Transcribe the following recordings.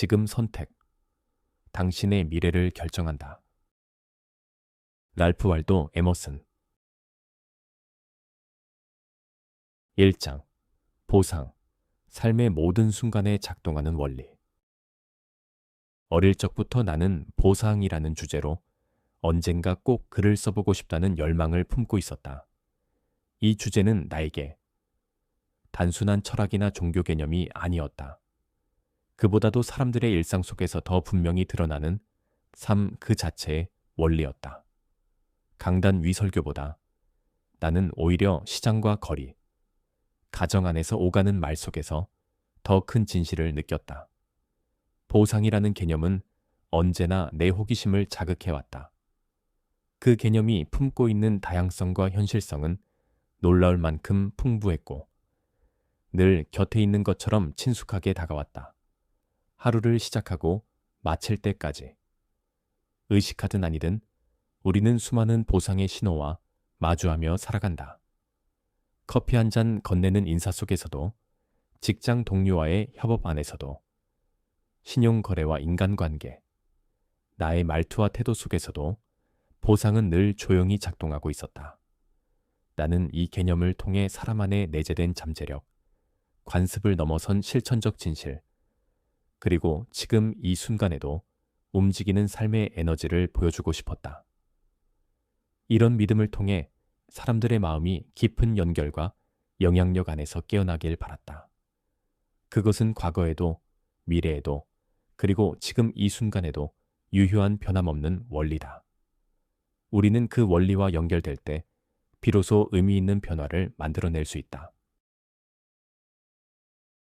지금 선택, 당신의 미래를 결정한다. 랄프 wal도 에머슨. 1장. 보상, 삶의 모든 순간에 작동하는 원리. 어릴 적부터 나는 보상이라는 주제로 언젠가 꼭 글을 써보고 싶다는 열망을 품고 있었다. 이 주제는 나에게 단순한 철학이나 종교 개념이 아니었다. 그보다도 사람들의 일상 속에서 더 분명히 드러나는 삶 그 자체의 원리였다. 강단 위 설교보다 나는 오히려 시장과 거리, 가정 안에서 오가는 말 속에서 더 큰 진실을 느꼈다. 보상이라는 개념은 언제나 내 호기심을 자극해왔다. 그 개념이 품고 있는 다양성과 현실성은 놀라울 만큼 풍부했고 늘 곁에 있는 것처럼 친숙하게 다가왔다. 하루를 시작하고 마칠 때까지. 의식하든 아니든 우리는 수많은 보상의 신호와 마주하며 살아간다. 커피 한 잔 건네는 인사 속에서도, 직장 동료와의 협업 안에서도, 신용거래와 인간관계, 나의 말투와 태도 속에서도 보상은 늘 조용히 작동하고 있었다. 나는 이 개념을 통해 사람 안에 내재된 잠재력, 관습을 넘어선 실천적 진실, 그리고 지금 이 순간에도 움직이는 삶의 에너지를 보여주고 싶었다. 이런 믿음을 통해 사람들의 마음이 깊은 연결과 영향력 안에서 깨어나길 바랐다. 그것은 과거에도, 미래에도, 그리고 지금 이 순간에도 유효한 변함없는 원리다. 우리는 그 원리와 연결될 때 비로소 의미 있는 변화를 만들어낼 수 있다.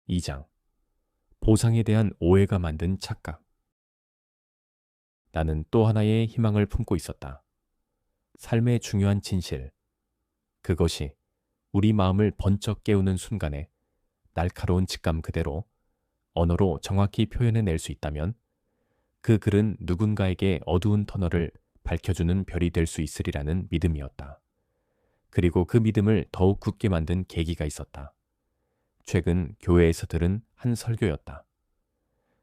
2장. 보상에 대한 오해가 만든 착각. 나는 또 하나의 희망을 품고 있었다. 삶의 중요한 진실. 그것이 우리 마음을 번쩍 깨우는 순간에 날카로운 직감 그대로 언어로 정확히 표현해낼 수 있다면 그 글은 누군가에게 어두운 터널을 밝혀주는 별이 될 수 있으리라는 믿음이었다. 그리고 그 믿음을 더욱 굳게 만든 계기가 있었다. 최근 교회에서 들은 한 설교였다.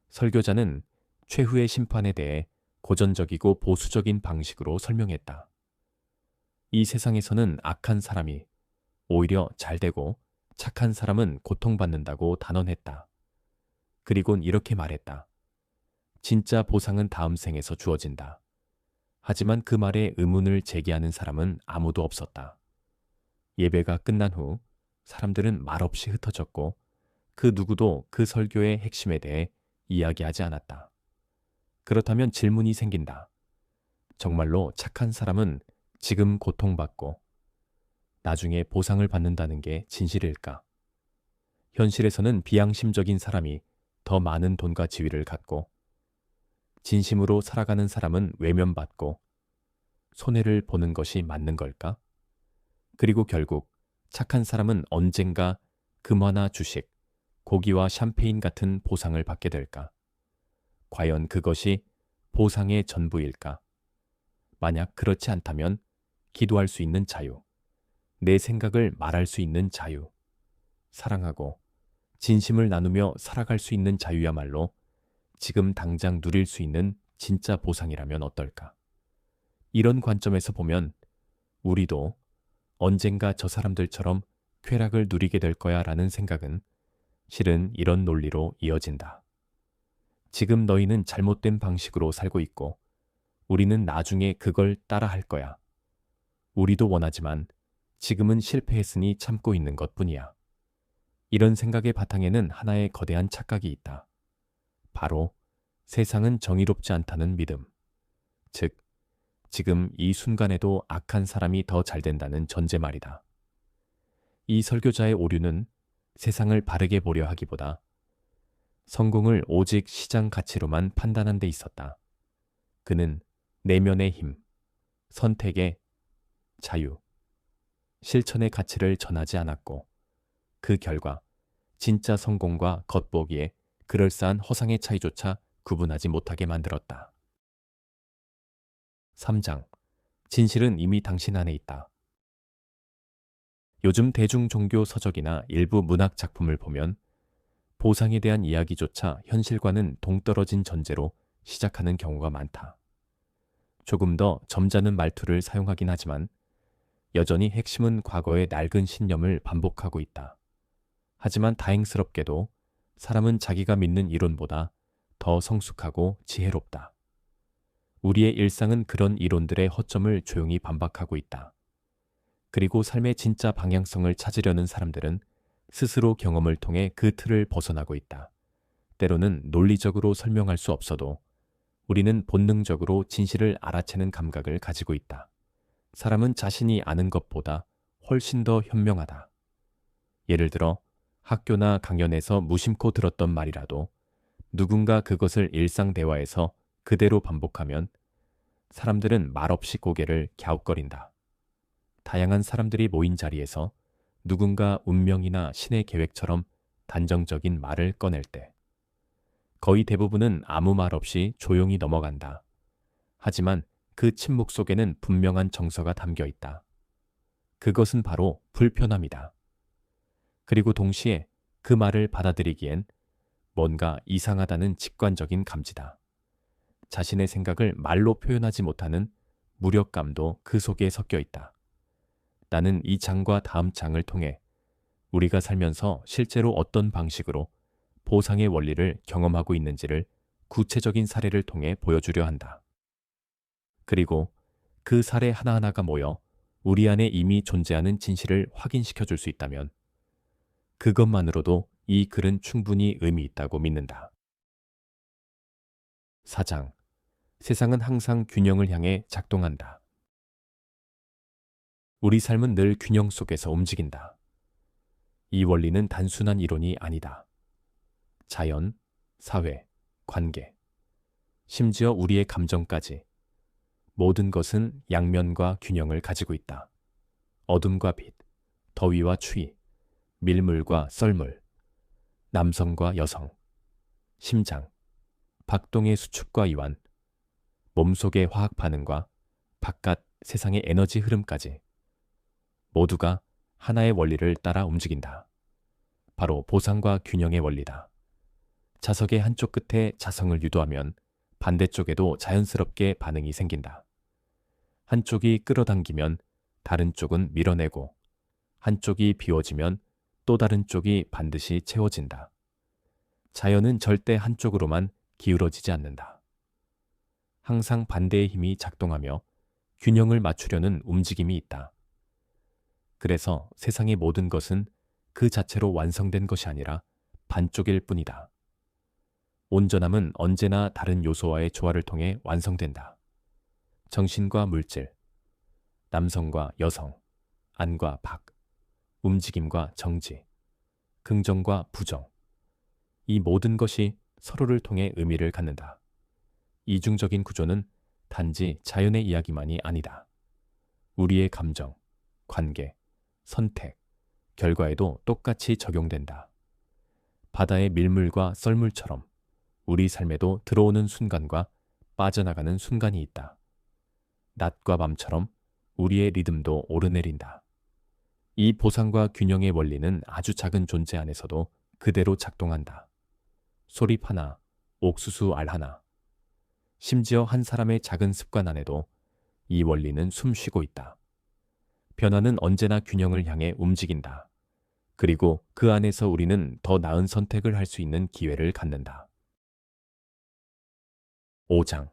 설교자는 최후의 심판에 대해 고전적이고 보수적인 방식으로 설명했다. 이 세상에서는 악한 사람이 오히려 잘되고 착한 사람은 고통받는다고 단언했다. 그리곤 이렇게 말했다. 진짜 보상은 다음 생에서 주어진다. 하지만 그 말에 의문을 제기하는 사람은 아무도 없었다. 예배가 끝난 후 사람들은 말없이 흩어졌고 그 누구도 그 설교의 핵심에 대해 이야기하지 않았다. 그렇다면 질문이 생긴다. 정말로 착한 사람은 지금 고통받고 나중에 보상을 받는다는 게 진실일까? 현실에서는 비양심적인 사람이 더 많은 돈과 지위를 갖고 진심으로 살아가는 사람은 외면받고 손해를 보는 것이 맞는 걸까? 그리고 결국 착한 사람은 언젠가 금화나 주식, 고기와 샴페인 같은 보상을 받게 될까? 과연 그것이 보상의 전부일까? 만약 그렇지 않다면 기도할 수 있는 자유, 내 생각을 말할 수 있는 자유, 사랑하고 진심을 나누며 살아갈 수 있는 자유야말로 지금 당장 누릴 수 있는 진짜 보상이라면 어떨까? 이런 관점에서 보면 우리도 언젠가 저 사람들처럼 쾌락을 누리게 될 거야 라는 생각은 실은 이런 논리로 이어진다. 지금 너희는 잘못된 방식으로 살고 있고 우리는 나중에 그걸 따라 할 거야. 우리도 원하지만 지금은 실패했으니 참고 있는 것뿐이야. 이런 생각의 바탕에는 하나의 거대한 착각이 있다. 바로 세상은 정의롭지 않다는 믿음. 즉, 지금 이 순간에도 악한 사람이 더 잘 된다는 전제 말이다. 이 설교자의 오류는 세상을 바르게 보려 하기보다 성공을 오직 시장 가치로만 판단한 데 있었다. 그는 내면의 힘, 선택의 자유, 실천의 가치를 전하지 않았고 그 결과 진짜 성공과 겉보기에 그럴싸한 허상의 차이조차 구분하지 못하게 만들었다. 3장. 진실은 이미 당신 안에 있다. 요즘 대중 종교 서적이나 일부 문학 작품을 보면 보상에 대한 이야기조차 현실과는 동떨어진 전제로 시작하는 경우가 많다. 조금 더 점잖은 말투를 사용하긴 하지만 여전히 핵심은 과거의 낡은 신념을 반복하고 있다. 하지만 다행스럽게도 사람은 자기가 믿는 이론보다 더 성숙하고 지혜롭다. 우리의 일상은 그런 이론들의 허점을 조용히 반박하고 있다. 그리고 삶의 진짜 방향성을 찾으려는 사람들은 스스로 경험을 통해 그 틀을 벗어나고 있다. 때로는 논리적으로 설명할 수 없어도 우리는 본능적으로 진실을 알아채는 감각을 가지고 있다. 사람은 자신이 아는 것보다 훨씬 더 현명하다. 예를 들어 학교나 강연에서 무심코 들었던 말이라도 누군가 그것을 일상 대화에서 그대로 반복하면 사람들은 말없이 고개를 갸웃거린다. 다양한 사람들이 모인 자리에서 누군가 운명이나 신의 계획처럼 단정적인 말을 꺼낼 때 거의 대부분은 아무 말 없이 조용히 넘어간다. 하지만 그 침묵 속에는 분명한 정서가 담겨 있다. 그것은 바로 불편함이다. 그리고 동시에 그 말을 받아들이기엔 뭔가 이상하다는 직관적인 감지다. 자신의 생각을 말로 표현하지 못하는 무력감도 그 속에 섞여 있다. 나는 이 장과 다음 장을 통해 우리가 살면서 실제로 어떤 방식으로 보상의 원리를 경험하고 있는지를 구체적인 사례를 통해 보여주려 한다. 그리고 그 사례 하나하나가 모여 우리 안에 이미 존재하는 진실을 확인시켜 줄 수 있다면 그것만으로도 이 글은 충분히 의미 있다고 믿는다. 4장. 세상은 항상 균형을 향해 작동한다. 우리 삶은 늘 균형 속에서 움직인다. 이 원리는 단순한 이론이 아니다. 자연, 사회, 관계, 심지어 우리의 감정까지 모든 것은 양면과 균형을 가지고 있다. 어둠과 빛, 더위와 추위, 밀물과 썰물, 남성과 여성, 심장, 박동의 수축과 이완, 몸속의 화학 반응과 바깥 세상의 에너지 흐름까지 모두가 하나의 원리를 따라 움직인다. 바로 보상과 균형의 원리다. 자석의 한쪽 끝에 자성을 유도하면 반대쪽에도 자연스럽게 반응이 생긴다. 한쪽이 끌어당기면 다른 쪽은 밀어내고 한쪽이 비워지면 또 다른 쪽이 반드시 채워진다. 자연은 절대 한쪽으로만 기울어지지 않는다. 항상 반대의 힘이 작동하며 균형을 맞추려는 움직임이 있다. 그래서 세상의 모든 것은 그 자체로 완성된 것이 아니라 반쪽일 뿐이다. 온전함은 언제나 다른 요소와의 조화를 통해 완성된다. 정신과 물질, 남성과 여성, 안과 밖, 움직임과 정지, 긍정과 부정. 이 모든 것이 서로를 통해 의미를 갖는다. 이중적인 구조는 단지 자연의 이야기만이 아니다. 우리의 감정, 관계, 선택, 결과에도 똑같이 적용된다. 바다의 밀물과 썰물처럼 우리 삶에도 들어오는 순간과 빠져나가는 순간이 있다. 낮과 밤처럼 우리의 리듬도 오르내린다. 이 보상과 균형의 원리는 아주 작은 존재 안에서도 그대로 작동한다. 소립 하나, 옥수수 알 하나. 심지어 한 사람의 작은 습관 안에도 이 원리는 숨쉬고 있다. 변화는 언제나 균형을 향해 움직인다. 그리고 그 안에서 우리는 더 나은 선택을 할 수 있는 기회를 갖는다. 5장.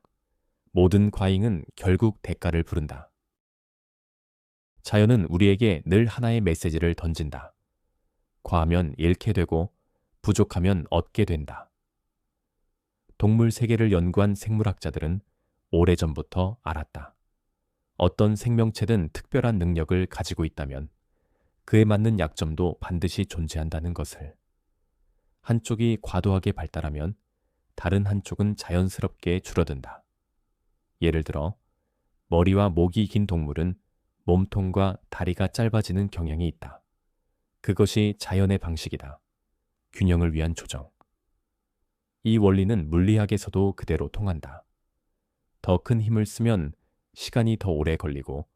모든 과잉은 결국 대가를 부른다. 자연은 우리에게 늘 하나의 메시지를 던진다. 과하면 잃게 되고 부족하면 얻게 된다. 동물 세계를 연구한 생물학자들은 오래전부터 알았다. 어떤 생명체든 특별한 능력을 가지고 있다면 그에 맞는 약점도 반드시 존재한다는 것을. 한쪽이 과도하게 발달하면 다른 한쪽은 자연스럽게 줄어든다. 예를 들어 머리와 목이 긴 동물은 몸통과 다리가 짧아지는 경향이 있다. 그것이 자연의 방식이다. 균형을 위한 조정. 이 원리는 물리학에서도 그대로 통한다. 더 큰 힘을 쓰면 시간이 더 오래 걸리고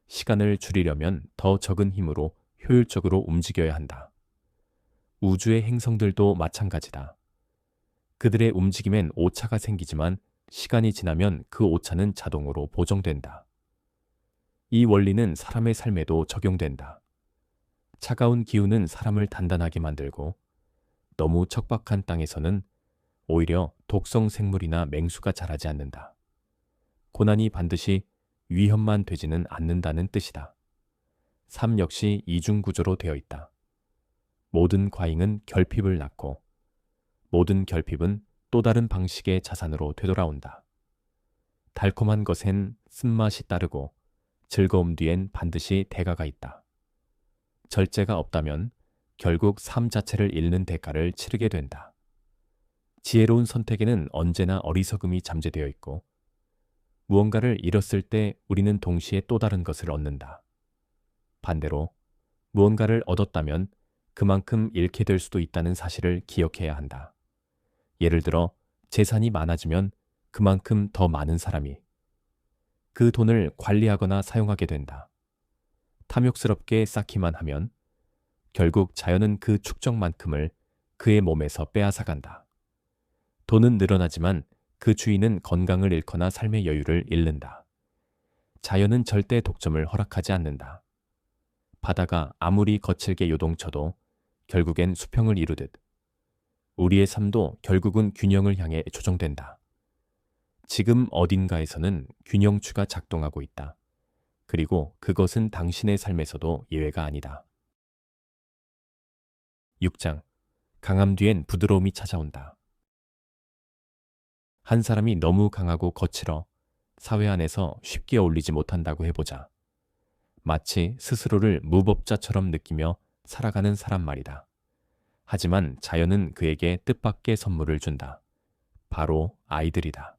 시간을 줄이려면 더 적은 힘으로 효율적으로 움직여야 한다. 우주의 행성들도 마찬가지다. 그들의 움직임엔 오차가 생기지만 시간이 지나면 그 오차는 자동으로 보정된다. 이 원리는 사람의 삶에도 적용된다. 차가운 기후는 사람을 단단하게 만들고 너무 척박한 땅에서는 오히려 독성 생물이나 맹수가 자라지 않는다. 고난이 반드시 위험만 되지는 않는다는 뜻이다. 삶 역시 이중구조로 되어 있다. 모든 과잉은 결핍을 낳고 모든 결핍은 또 다른 방식의 자산으로 되돌아온다. 달콤한 것엔 쓴맛이 따르고 즐거움 뒤엔 반드시 대가가 있다. 절제가 없다면 결국 삶 자체를 잃는 대가를 치르게 된다. 지혜로운 선택에는 언제나 어리석음이 잠재되어 있고 무언가를 잃었을 때 우리는 동시에 또 다른 것을 얻는다. 반대로 무언가를 얻었다면 그만큼 잃게 될 수도 있다는 사실을 기억해야 한다. 예를 들어 재산이 많아지면 그만큼 더 많은 사람이 그 돈을 관리하거나 사용하게 된다. 탐욕스럽게 쌓기만 하면 결국 자연은 그 축적만큼을 그의 몸에서 빼앗아간다. 돈은 늘어나지만 그 주인은 건강을 잃거나 삶의 여유를 잃는다. 자연은 절대 독점을 허락하지 않는다. 바다가 아무리 거칠게 요동쳐도 결국엔 수평을 이루듯 우리의 삶도 결국은 균형을 향해 조정된다. 지금 어딘가에서는 균형추가 작동하고 있다. 그리고 그것은 당신의 삶에서도 예외가 아니다. 6장. 강함 뒤엔 부드러움이 찾아온다. 한 사람이 너무 강하고 거칠어 사회 안에서 쉽게 어울리지 못한다고 해보자. 마치 스스로를 무법자처럼 느끼며 살아가는 사람 말이다. 하지만 자연은 그에게 뜻밖의 선물을 준다. 바로 아이들이다.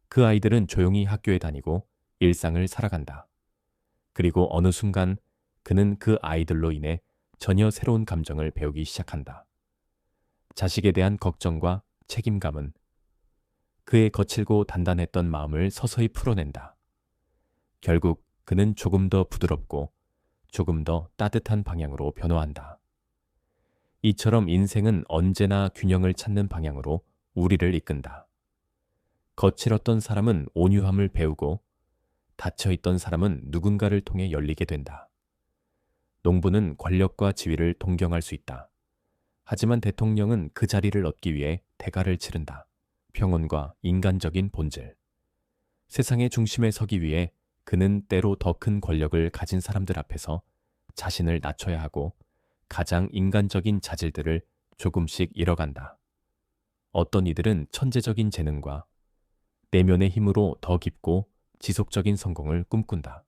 그 아이들은 조용히 학교에 다니고 일상을 살아간다. 그리고 어느 순간 그는 그 아이들로 인해 전혀 새로운 감정을 배우기 시작한다. 자식에 대한 걱정과 책임감은 그의 거칠고 단단했던 마음을 서서히 풀어낸다. 결국 그는 조금 더 부드럽고 조금 더 따뜻한 방향으로 변화한다. 이처럼 인생은 언제나 균형을 찾는 방향으로 우리를 이끈다. 거칠었던 사람은 온유함을 배우고 닫혀있던 사람은 누군가를 통해 열리게 된다. 농부는 권력과 지위를 동경할 수 있다. 하지만 대통령은 그 자리를 얻기 위해 대가를 치른다. 평온과 인간적인 본질. 세상의 중심에 서기 위해 그는 때로 더 큰 권력을 가진 사람들 앞에서 자신을 낮춰야 하고 가장 인간적인 자질들을 조금씩 잃어간다. 어떤 이들은 천재적인 재능과 내면의 힘으로 더 깊고 지속적인 성공을 꿈꾼다.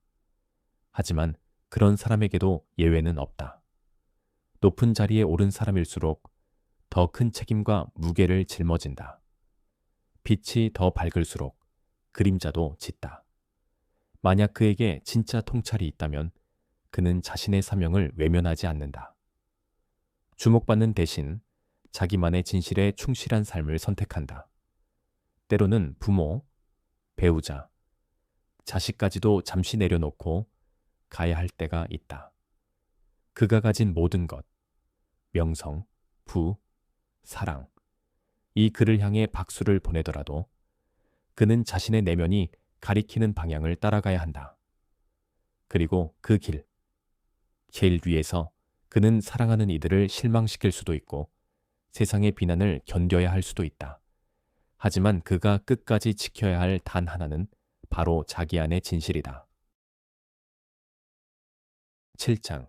하지만 그런 사람에게도 예외는 없다. 높은 자리에 오른 사람일수록 더 큰 책임과 무게를 짊어진다. 빛이 더 밝을수록 그림자도 짙다. 만약 그에게 진짜 통찰이 있다면 그는 자신의 사명을 외면하지 않는다. 주목받는 대신 자기만의 진실에 충실한 삶을 선택한다. 때로는 부모, 배우자, 자식까지도 잠시 내려놓고 가야 할 때가 있다. 그가 가진 모든 것, 명성, 부, 사랑, 이 그를 향해 박수를 보내더라도 그는 자신의 내면이 가리키는 방향을 따라가야 한다. 그리고 그 길, 제일 위에서 그는 사랑하는 이들을 실망시킬 수도 있고 세상의 비난을 견뎌야 할 수도 있다. 하지만 그가 끝까지 지켜야 할 단 하나는 바로 자기 안의 진실이다. 7장.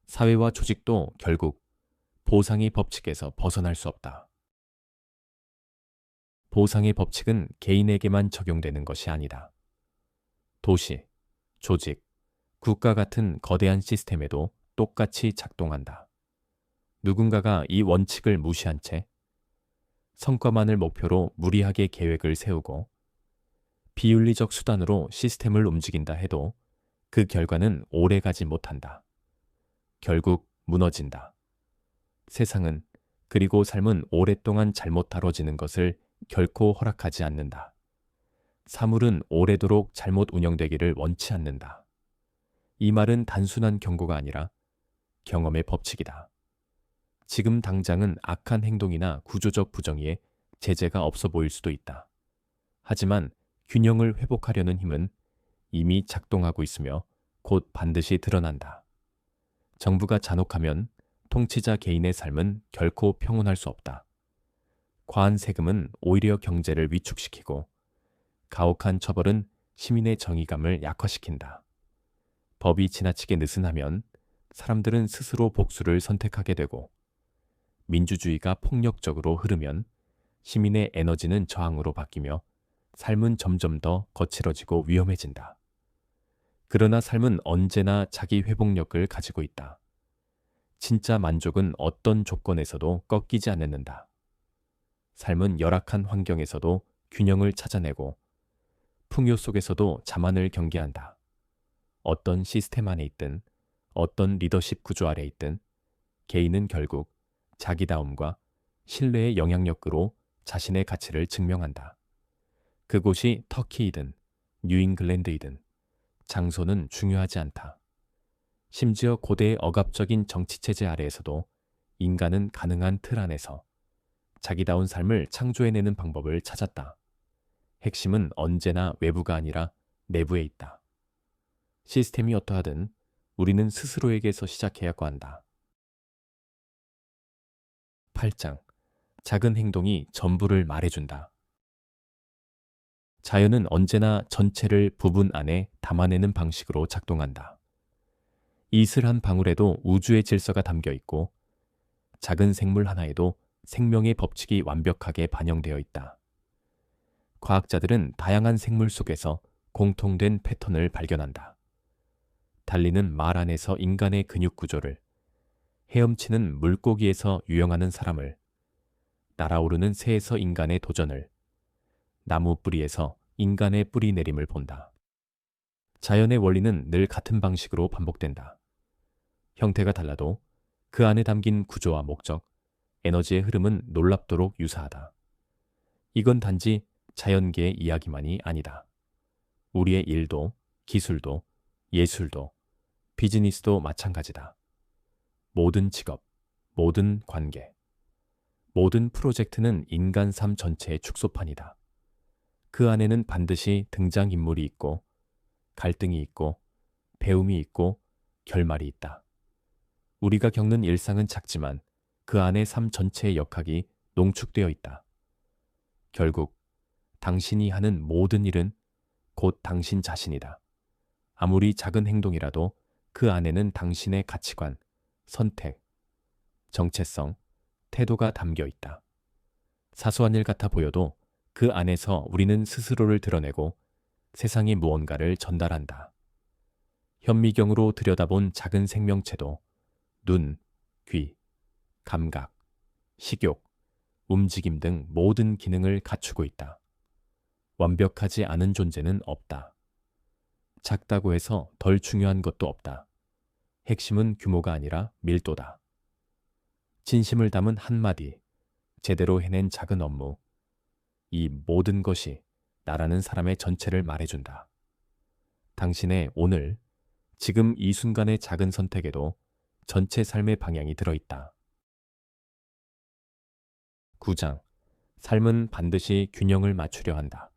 사회와 조직도 결국 보상의 법칙에서 벗어날 수 없다. 보상의 법칙은 개인에게만 적용되는 것이 아니다. 도시, 조직, 국가 같은 거대한 시스템에도 똑같이 작동한다. 누군가가 이 원칙을 무시한 채 성과만을 목표로 무리하게 계획을 세우고 비윤리적 수단으로 시스템을 움직인다 해도 그 결과는 오래 가지 못한다. 결국 무너진다. 세상은 그리고 삶은 오랫동안 잘못 다뤄지는 것을 결코 허락하지 않는다. 사물은 오래도록 잘못 운영되기를 원치 않는다. 이 말은 단순한 경고가 아니라 경험의 법칙이다. 지금 당장은 악한 행동이나 구조적 부정에 제재가 없어 보일 수도 있다. 하지만 균형을 회복하려는 힘은 이미 작동하고 있으며 곧 반드시 드러난다. 정부가 잔혹하면 통치자 개인의 삶은 결코 평온할 수 없다. 과한 세금은 오히려 경제를 위축시키고 가혹한 처벌은 시민의 정의감을 약화시킨다. 법이 지나치게 느슨하면 사람들은 스스로 복수를 선택하게 되고 민주주의가 폭력적으로 흐르면 시민의 에너지는 저항으로 바뀌며 삶은 점점 더 거칠어지고 위험해진다. 그러나 삶은 언제나 자기 회복력을 가지고 있다. 진짜 만족은 어떤 조건에서도 꺾이지 않는다. 삶은 열악한 환경에서도 균형을 찾아내고 풍요 속에서도 자만을 경계한다. 어떤 시스템 안에 있든 어떤 리더십 구조 아래 있든 개인은 결국 자기다움과 신뢰의 영향력으로 자신의 가치를 증명한다. 그곳이 터키이든 뉴잉글랜드이든 장소는 중요하지 않다. 심지어 고대의 억압적인 정치체제 아래에서도 인간은 가능한 틀 안에서 자기다운 삶을 창조해내는 방법을 찾았다. 핵심은 언제나 외부가 아니라 내부에 있다. 시스템이 어떠하든 우리는 스스로에게서 시작해야 한다. 8장. 작은 행동이 전부를 말해준다. 자연은 언제나 전체를 부분 안에 담아내는 방식으로 작동한다. 이슬 한 방울에도 우주의 질서가 담겨 있고 작은 생물 하나에도 생명의 법칙이 완벽하게 반영되어 있다. 과학자들은 다양한 생물 속에서 공통된 패턴을 발견한다. 달리는 말 안에서 인간의 근육 구조를, 헤엄치는 물고기에서 유영하는 사람을, 날아오르는 새에서 인간의 도전을, 나무 뿌리에서 인간의 뿌리 내림을 본다. 자연의 원리는 늘 같은 방식으로 반복된다. 형태가 달라도 그 안에 담긴 구조와 목적, 에너지의 흐름은 놀랍도록 유사하다. 이건 단지 자연계의 이야기만이 아니다. 우리의 일도, 기술도, 예술도, 비즈니스도 마찬가지다. 모든 직업, 모든 관계, 모든 프로젝트는 인간 삶 전체의 축소판이다. 그 안에는 반드시 등장인물이 있고, 갈등이 있고, 배움이 있고, 결말이 있다. 우리가 겪는 일상은 작지만 그 안에 삶 전체의 역학이 농축되어 있다. 결국 당신이 하는 모든 일은 곧 당신 자신이다. 아무리 작은 행동이라도 그 안에는 당신의 가치관, 선택, 정체성, 태도가 담겨 있다. 사소한 일 같아 보여도 그 안에서 우리는 스스로를 드러내고 세상에 무언가를 전달한다. 현미경으로 들여다본 작은 생명체도 눈, 귀, 감각, 식욕, 움직임 등 모든 기능을 갖추고 있다. 완벽하지 않은 존재는 없다. 작다고 해서 덜 중요한 것도 없다. 핵심은 규모가 아니라 밀도다. 진심을 담은 한마디, 제대로 해낸 작은 업무, 이 모든 것이 나라는 사람의 전체를 말해준다. 당신의 오늘, 지금 이 순간의 작은 선택에도 전체 삶의 방향이 들어있다. 9장. 삶은 반드시 균형을 맞추려 한다.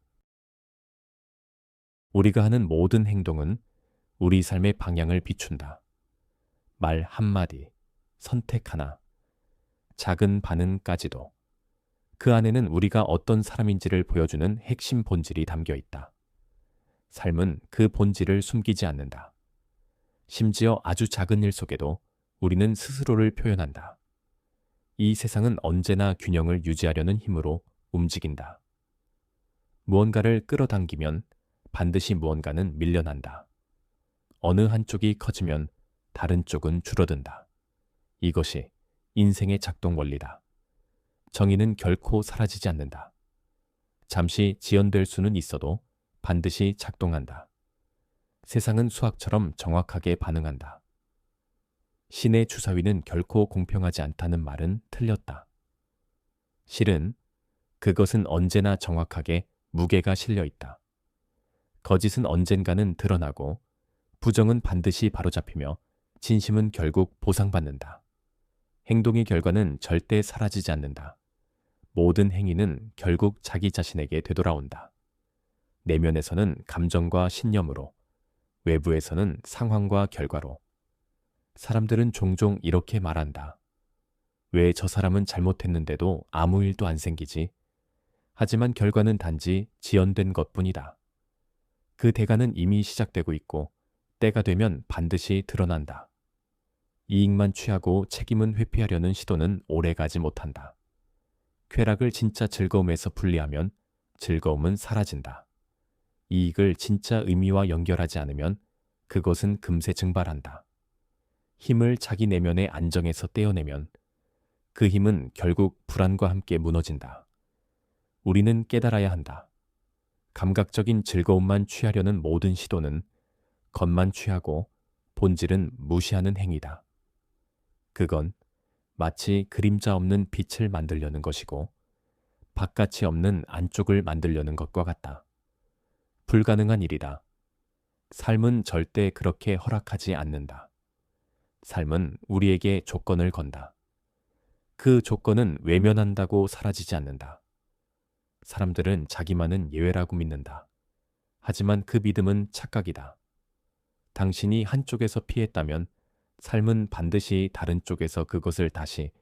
우리가 하는 모든 행동은 우리 삶의 방향을 비춘다. 말 한마디, 선택 하나, 작은 반응까지도 그 안에는 우리가 어떤 사람인지를 보여주는 핵심 본질이 담겨 있다. 삶은 그 본질을 숨기지 않는다. 심지어 아주 작은 일 속에도 우리는 스스로를 표현한다. 이 세상은 언제나 균형을 유지하려는 힘으로 움직인다. 무언가를 끌어당기면 반드시 무언가는 밀려난다. 어느 한쪽이 커지면 다른 쪽은 줄어든다. 이것이 인생의 작동 원리다. 정의는 결코 사라지지 않는다. 잠시 지연될 수는 있어도 반드시 작동한다. 세상은 수학처럼 정확하게 반응한다. 신의 주사위는 결코 공평하지 않다는 말은 틀렸다. 실은 그것은 언제나 정확하게 무게가 실려 있다. 거짓은 언젠가는 드러나고 부정은 반드시 바로잡히며 진심은 결국 보상받는다. 행동의 결과는 절대 사라지지 않는다. 모든 행위는 결국 자기 자신에게 되돌아온다. 내면에서는 감정과 신념으로, 외부에서는 상황과 결과로. 사람들은 종종 이렇게 말한다. 왜 저 사람은 잘못했는데도 아무 일도 안 생기지? 하지만 결과는 단지 지연된 것뿐이다. 그 대가는 이미 시작되고 있고 때가 되면 반드시 드러난다. 이익만 취하고 책임은 회피하려는 시도는 오래가지 못한다. 쾌락을 진짜 즐거움에서 분리하면 즐거움은 사라진다. 이익을 진짜 의미와 연결하지 않으면 그것은 금세 증발한다. 힘을 자기 내면의 안정에서 떼어내면 그 힘은 결국 불안과 함께 무너진다. 우리는 깨달아야 한다. 감각적인 즐거움만 취하려는 모든 시도는 겉만 취하고 본질은 무시하는 행위다. 그건 마치 그림자 없는 빛을 만들려는 것이고 바깥이 없는 안쪽을 만들려는 것과 같다. 불가능한 일이다. 삶은 절대 그렇게 허락하지 않는다. 삶은 우리에게 조건을 건다. 그 조건은 외면한다고 사라지지 않는다. 사람들은 자기만은 예외라고 믿는다. 하지만 그 믿음은 착각이다. 당신이 한쪽에서 피했다면 삶은 반드시 다른 쪽에서 그것을 다시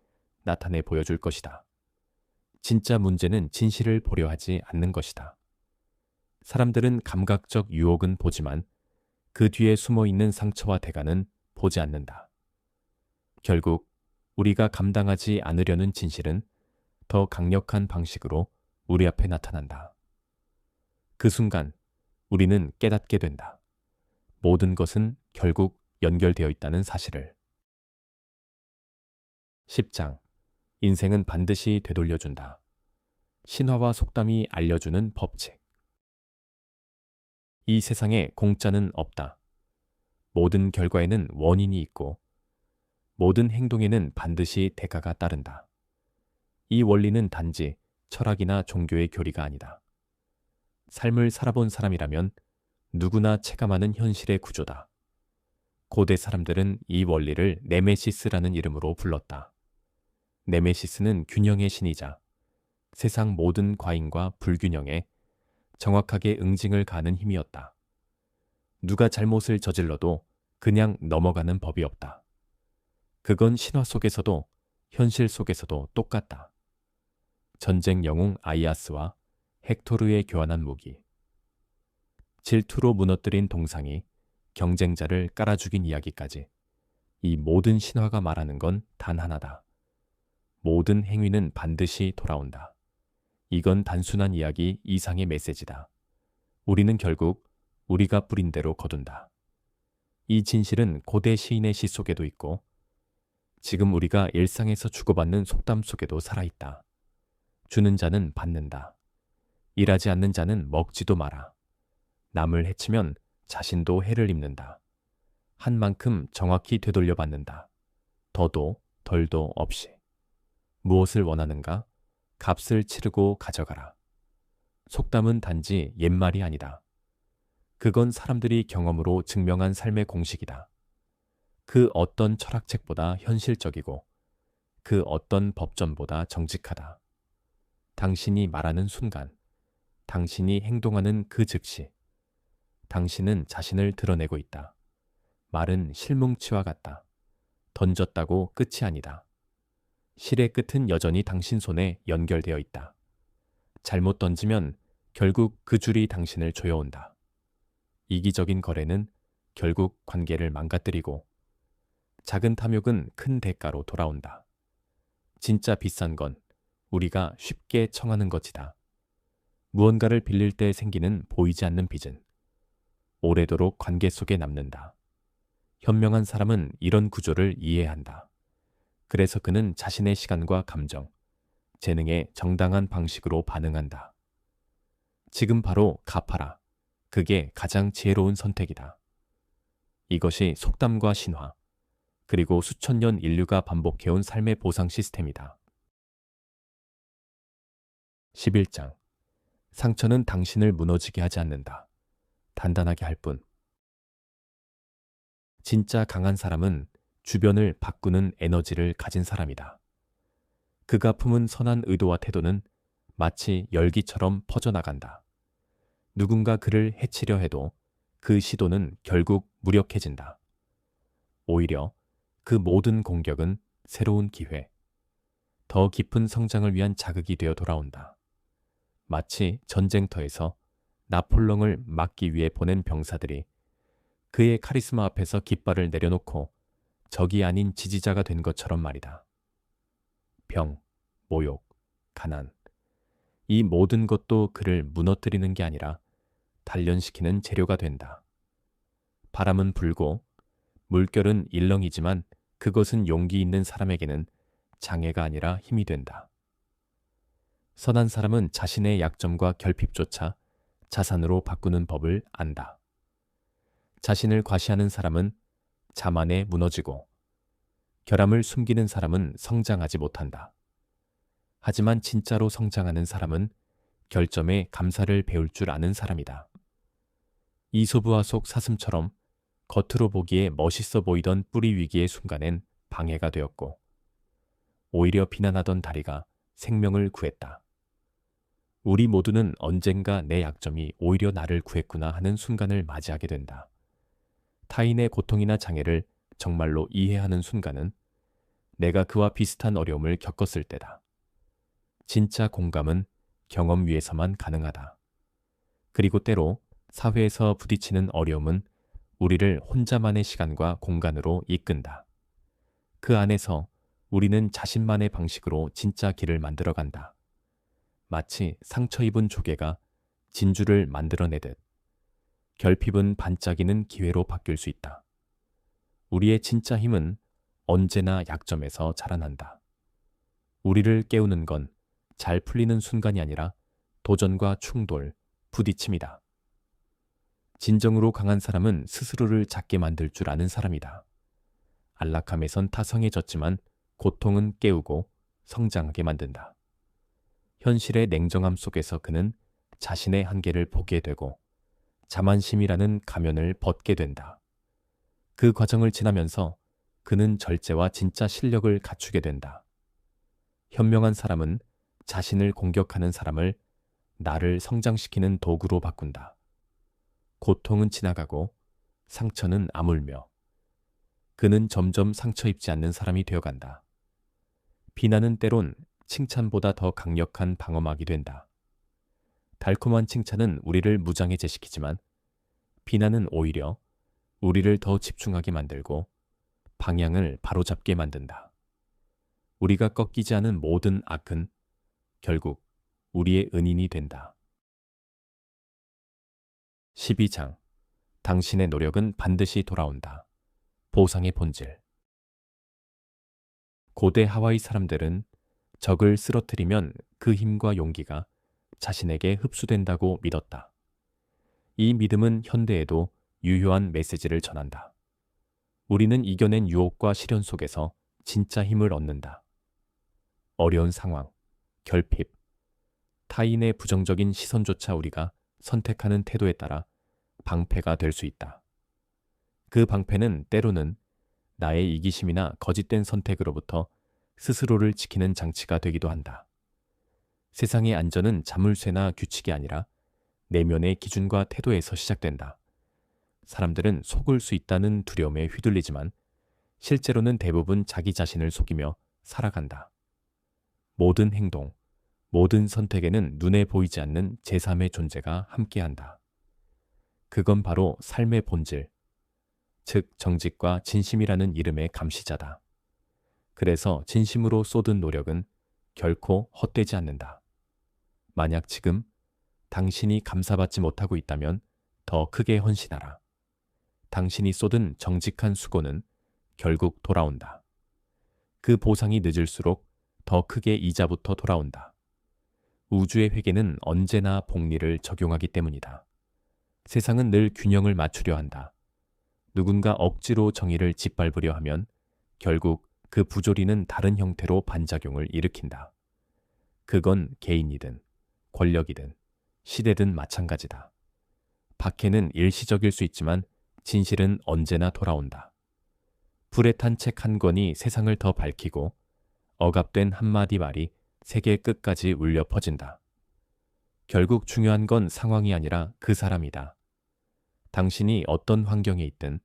나타내 보여줄 것이다. 진짜 문제는 진실을 보려 하지 않는 것이다. 사람들은 감각적 유혹은 보지만 그 뒤에 숨어 있는 상처와 대가는 보지 않는다. 결국 우리가 감당하지 않으려는 진실은 더 강력한 방식으로 우리 앞에 나타난다. 그 순간 우리는 깨닫게 된다. 모든 것은 결국 연결되어 있다는 사실을. 10장. 인생은 반드시 되돌려준다. 신화와 속담이 알려주는 법칙. 이 세상에 공짜는 없다. 모든 결과에는 원인이 있고 모든 행동에는 반드시 대가가 따른다. 이 원리는 단지 철학이나 종교의 교리가 아니다. 삶을 살아본 사람이라면 누구나 체감하는 현실의 구조다. 고대 사람들은 이 원리를 네메시스라는 이름으로 불렀다. 네메시스는 균형의 신이자 세상 모든 과잉과 불균형에 정확하게 응징을 가는 힘이었다. 누가 잘못을 저질러도 그냥 넘어가는 법이 없다. 그건 신화 속에서도 현실 속에서도 똑같다. 전쟁 영웅 아이아스와 헥토르의 교환한 무기. 질투로 무너뜨린 동상이 경쟁자를 깔아 죽인 이야기까지. 이 모든 신화가 말하는 건 단 하나다. 모든 행위는 반드시 돌아온다. 이건 단순한 이야기 이상의 메시지다. 우리는 결국 우리가 뿌린 대로 거둔다. 이 진실은 고대 시인의 시 속에도 있고 지금 우리가 일상에서 주고받는 속담 속에도 살아있다. 주는 자는 받는다. 일하지 않는 자는 먹지도 마라. 남을 해치면 자신도 해를 입는다. 한 만큼 정확히 되돌려 받는다. 더도 덜도 없이. 무엇을 원하는가? 값을 치르고 가져가라. 속담은 단지 옛말이 아니다. 그건 사람들이 경험으로 증명한 삶의 공식이다. 그 어떤 철학책보다 현실적이고 그 어떤 법전보다 정직하다. 당신이 말하는 순간, 당신이 행동하는 그 즉시, 당신은 자신을 드러내고 있다. 말은 실뭉치와 같다. 던졌다고 끝이 아니다. 실의 끝은 여전히 당신 손에 연결되어 있다. 잘못 던지면 결국 그 줄이 당신을 조여온다. 이기적인 거래는 결국 관계를 망가뜨리고 작은 탐욕은 큰 대가로 돌아온다. 진짜 비싼 건 우리가 쉽게 청하는 것이다. 무언가를 빌릴 때 생기는 보이지 않는 빚은 오래도록 관계 속에 남는다. 현명한 사람은 이런 구조를 이해한다. 그래서 그는 자신의 시간과 감정, 재능에 정당한 방식으로 반응한다. 지금 바로 갚아라. 그게 가장 지혜로운 선택이다. 이것이 속담과 신화, 그리고 수천 년 인류가 반복해온 삶의 보상 시스템이다. 11장. 상처는 당신을 무너지게 하지 않는다. 단단하게 할 뿐. 진짜 강한 사람은 주변을 바꾸는 에너지를 가진 사람이다. 그가 품은 선한 의도와 태도는 마치 열기처럼 퍼져나간다. 누군가 그를 해치려 해도 그 시도는 결국 무력해진다. 오히려 그 모든 공격은 새로운 기회, 더 깊은 성장을 위한 자극이 되어 돌아온다. 마치 전쟁터에서 나폴레옹을 막기 위해 보낸 병사들이 그의 카리스마 앞에서 깃발을 내려놓고 적이 아닌 지지자가 된 것처럼 말이다. 병, 모욕, 가난, 이 모든 것도 그를 무너뜨리는 게 아니라 단련시키는 재료가 된다. 바람은 불고 물결은 일렁이지만 그것은 용기 있는 사람에게는 장애가 아니라 힘이 된다. 선한 사람은 자신의 약점과 결핍조차 자산으로 바꾸는 법을 안다. 자신을 과시하는 사람은 자만에 무너지고 결함을 숨기는 사람은 성장하지 못한다. 하지만 진짜로 성장하는 사람은 결점에 감사를 배울 줄 아는 사람이다. 이솝우화 속 사슴처럼 겉으로 보기에 멋있어 보이던 뿌리 위기의 순간엔 방해가 되었고 오히려 비난하던 다리가 생명을 구했다. 우리 모두는 언젠가 내 약점이 오히려 나를 구했구나 하는 순간을 맞이하게 된다. 타인의 고통이나 장애를 정말로 이해하는 순간은 내가 그와 비슷한 어려움을 겪었을 때다. 진짜 공감은 경험 위에서만 가능하다. 그리고 때로 사회에서 부딪히는 어려움은 우리를 혼자만의 시간과 공간으로 이끈다. 그 안에서 우리는 자신만의 방식으로 진짜 길을 만들어간다. 마치 상처 입은 조개가 진주를 만들어내듯 결핍은 반짝이는 기회로 바뀔 수 있다. 우리의 진짜 힘은 언제나 약점에서 자라난다. 우리를 깨우는 건 잘 풀리는 순간이 아니라 도전과 충돌, 부딪힘이다. 진정으로 강한 사람은 스스로를 작게 만들 줄 아는 사람이다. 안락함에선 타성해졌지만 고통은 깨우고 성장하게 만든다. 현실의 냉정함 속에서 그는 자신의 한계를 보게 되고 자만심이라는 가면을 벗게 된다. 그 과정을 지나면서 그는 절제와 진짜 실력을 갖추게 된다. 현명한 사람은 자신을 공격하는 사람을 나를 성장시키는 도구로 바꾼다. 고통은 지나가고 상처는 아물며 그는 점점 상처 입지 않는 사람이 되어간다. 비난은 때론 칭찬보다 더 강력한 방어막이 된다. 달콤한 칭찬은 우리를 무장해제시키지만 비난은 오히려 우리를 더 집중하게 만들고 방향을 바로잡게 만든다. 우리가 꺾이지 않은 모든 악은 결국 우리의 은인이 된다. 12장. 당신의 노력은 반드시 돌아온다. 보상의 본질. 고대 하와이 사람들은 적을 쓰러뜨리면 그 힘과 용기가 자신에게 흡수된다고 믿었다. 이 믿음은 현대에도 유효한 메시지를 전한다. 우리는 이겨낸 유혹과 시련 속에서 진짜 힘을 얻는다. 어려운 상황, 결핍, 타인의 부정적인 시선조차 우리가 선택하는 태도에 따라 방패가 될 수 있다. 그 방패는 때로는 나의 이기심이나 거짓된 선택으로부터 스스로를 지키는 장치가 되기도 한다. 세상의 안전은 자물쇠나 규칙이 아니라 내면의 기준과 태도에서 시작된다. 사람들은 속을 수 있다는 두려움에 휘둘리지만 실제로는 대부분 자기 자신을 속이며 살아간다. 모든 행동, 모든 선택에는 눈에 보이지 않는 제3의 존재가 함께한다. 그건 바로 삶의 본질, 즉 정직과 진심이라는 이름의 감시자다. 그래서 진심으로 쏟은 노력은 결코 헛되지 않는다. 만약 지금 당신이 감사받지 못하고 있다면 더 크게 헌신하라. 당신이 쏟은 정직한 수고는 결국 돌아온다. 그 보상이 늦을수록 더 크게 이자부터 돌아온다. 우주의 회계는 언제나 복리를 적용하기 때문이다. 세상은 늘 균형을 맞추려 한다. 누군가 억지로 정의를 짓밟으려 하면 결국 그 부조리는 다른 형태로 반작용을 일으킨다. 그건 개인이든 권력이든 시대든 마찬가지다. 박해는 일시적일 수 있지만 진실은 언제나 돌아온다. 불에 탄 책 한 권이 세상을 더 밝히고 억압된 한마디 말이 세계 끝까지 울려 퍼진다. 결국 중요한 건 상황이 아니라 그 사람이다. 당신이 어떤 환경에 있든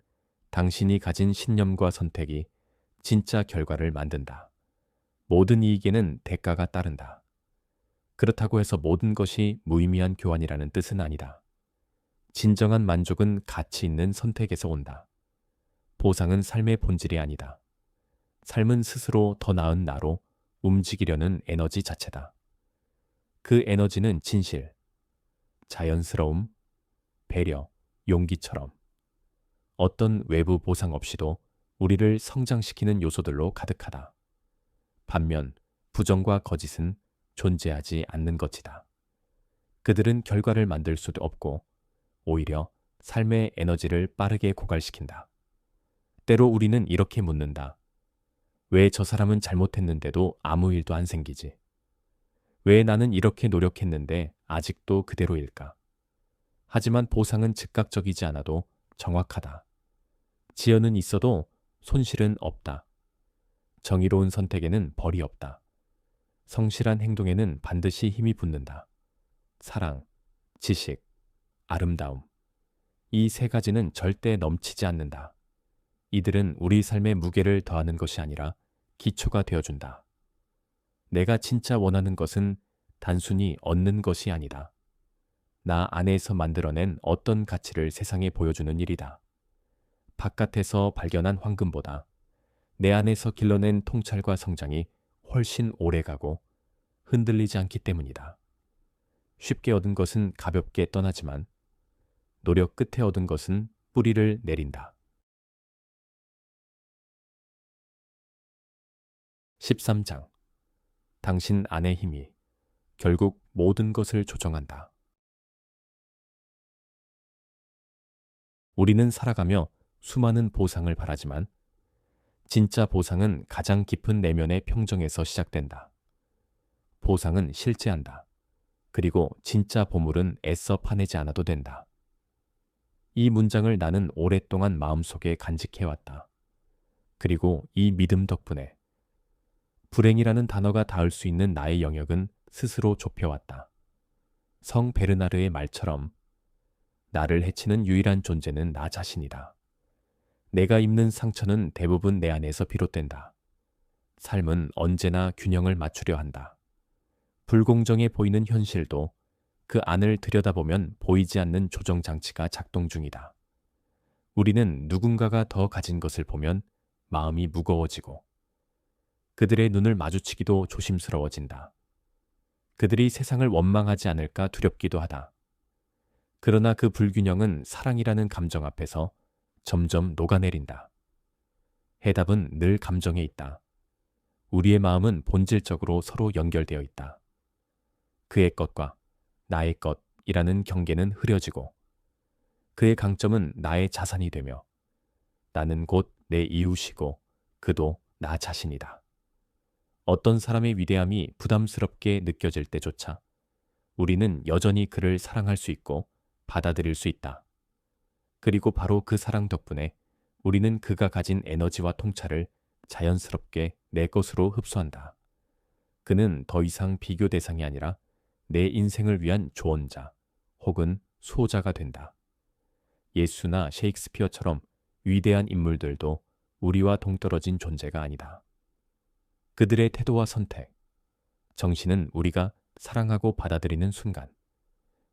당신이 가진 신념과 선택이 진짜 결과를 만든다. 모든 이익에는 대가가 따른다. 그렇다고 해서 모든 것이 무의미한 교환이라는 뜻은 아니다. 진정한 만족은 가치 있는 선택에서 온다. 보상은 삶의 본질이 아니다. 삶은 스스로 더 나은 나로 움직이려는 에너지 자체다. 그 에너지는 진실, 자연스러움, 배려, 용기처럼 어떤 외부 보상 없이도 우리를 성장시키는 요소들로 가득하다. 반면 부정과 거짓은 존재하지 않는 것이다. 그들은 결과를 만들 수도 없고 오히려 삶의 에너지를 빠르게 고갈시킨다. 때로 우리는 이렇게 묻는다. 왜 저 사람은 잘못했는데도 아무 일도 안 생기지? 왜 나는 이렇게 노력했는데 아직도 그대로일까? 하지만 보상은 즉각적이지 않아도 정확하다. 지연은 있어도 손실은 없다. 정의로운 선택에는 벌이 없다. 성실한 행동에는 반드시 힘이 붙는다. 사랑, 지식, 아름다움. 이 세 가지는 절대 넘치지 않는다. 이들은 우리 삶의 무게를 더하는 것이 아니라 기초가 되어준다. 내가 진짜 원하는 것은 단순히 얻는 것이 아니다. 나 안에서 만들어낸 어떤 가치를 세상에 보여주는 일이다. 바깥에서 발견한 황금보다 내 안에서 길러낸 통찰과 성장이 훨씬 오래가고 흔들리지 않기 때문이다. 쉽게 얻은 것은 가볍게 떠나지만 노력 끝에 얻은 것은 뿌리를 내린다. 13장. 당신 안의 힘이 결국 모든 것을 조정한다. 우리는 살아가며 수많은 보상을 바라지만 진짜 보상은 가장 깊은 내면의 평정에서 시작된다. 보상은 실제한다. 그리고 진짜 보물은 애써 파내지 않아도 된다. 이 문장을 나는 오랫동안 마음속에 간직해왔다. 그리고 이 믿음 덕분에 불행이라는 단어가 닿을 수 있는 나의 영역은 스스로 좁혀왔다. 성 베르나르의 말처럼 나를 해치는 유일한 존재는 나 자신이다. 내가 입는 상처는 대부분 내 안에서 비롯된다. 삶은 언제나 균형을 맞추려 한다. 불공정해 보이는 현실도 그 안을 들여다보면 보이지 않는 조정 장치가 작동 중이다. 우리는 누군가가 더 가진 것을 보면 마음이 무거워지고 그들의 눈을 마주치기도 조심스러워진다. 그들이 세상을 원망하지 않을까 두렵기도 하다. 그러나 그 불균형은 사랑이라는 감정 앞에서 점점 녹아내린다. 해답은 늘 감정에 있다. 우리의 마음은 본질적으로 서로 연결되어 있다. 그의 것과 나의 것이라는 경계는 흐려지고 그의 강점은 나의 자산이 되며 나는 곧 내 이웃이고 그도 나 자신이다. 어떤 사람의 위대함이 부담스럽게 느껴질 때조차 우리는 여전히 그를 사랑할 수 있고 받아들일 수 있다. 그리고 바로 그 사랑 덕분에 우리는 그가 가진 에너지와 통찰을 자연스럽게 내 것으로 흡수한다. 그는 더 이상 비교 대상이 아니라 내 인생을 위한 조언자 혹은 수호자가 된다. 예수나 셰익스피어처럼 위대한 인물들도 우리와 동떨어진 존재가 아니다. 그들의 태도와 선택, 정신은 우리가 사랑하고 받아들이는 순간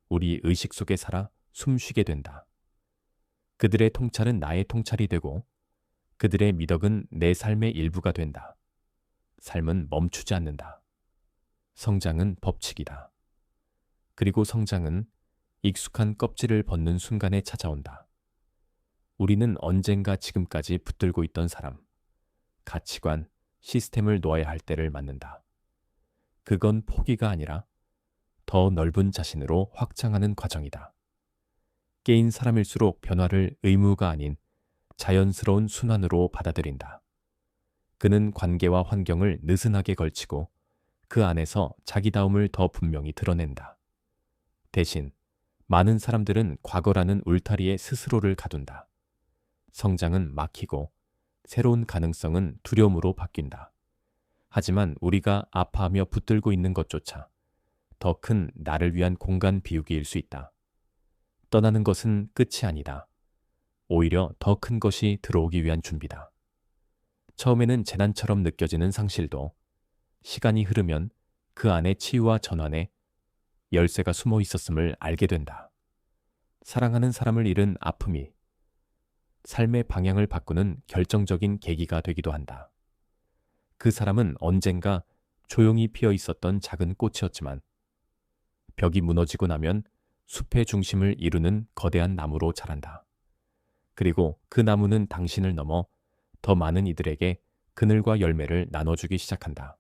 우리 의식 속에 살아 숨쉬게 된다. 그들의 통찰은 나의 통찰이 되고 그들의 미덕은 내 삶의 일부가 된다. 삶은 멈추지 않는다. 성장은 법칙이다. 그리고 성장은 익숙한 껍질을 벗는 순간에 찾아온다. 우리는 언젠가 지금까지 붙들고 있던 사람, 가치관, 시스템을 놓아야 할 때를 맞는다. 그건 포기가 아니라 더 넓은 자신으로 확장하는 과정이다. 깨인 사람일수록 변화를 의무가 아닌 자연스러운 순환으로 받아들인다. 그는 관계와 환경을 느슨하게 걸치고 그 안에서 자기다움을 더 분명히 드러낸다. 대신 많은 사람들은 과거라는 울타리에 스스로를 가둔다. 성장은 막히고 새로운 가능성은 두려움으로 바뀐다. 하지만 우리가 아파하며 붙들고 있는 것조차 더 큰 나를 위한 공간 비우기일 수 있다. 떠나는 것은 끝이 아니다. 오히려 더 큰 것이 들어오기 위한 준비다. 처음에는 재난처럼 느껴지는 상실도 시간이 흐르면 그 안에 치유와 전환의 열쇠가 숨어 있었음을 알게 된다. 사랑하는 사람을 잃은 아픔이 삶의 방향을 바꾸는 결정적인 계기가 되기도 한다. 그 사람은 언젠가 조용히 피어 있었던 작은 꽃이었지만 벽이 무너지고 나면 숲의 중심을 이루는 거대한 나무로 자란다. 그리고 그 나무는 당신을 넘어 더 많은 이들에게 그늘과 열매를 나눠주기 시작한다.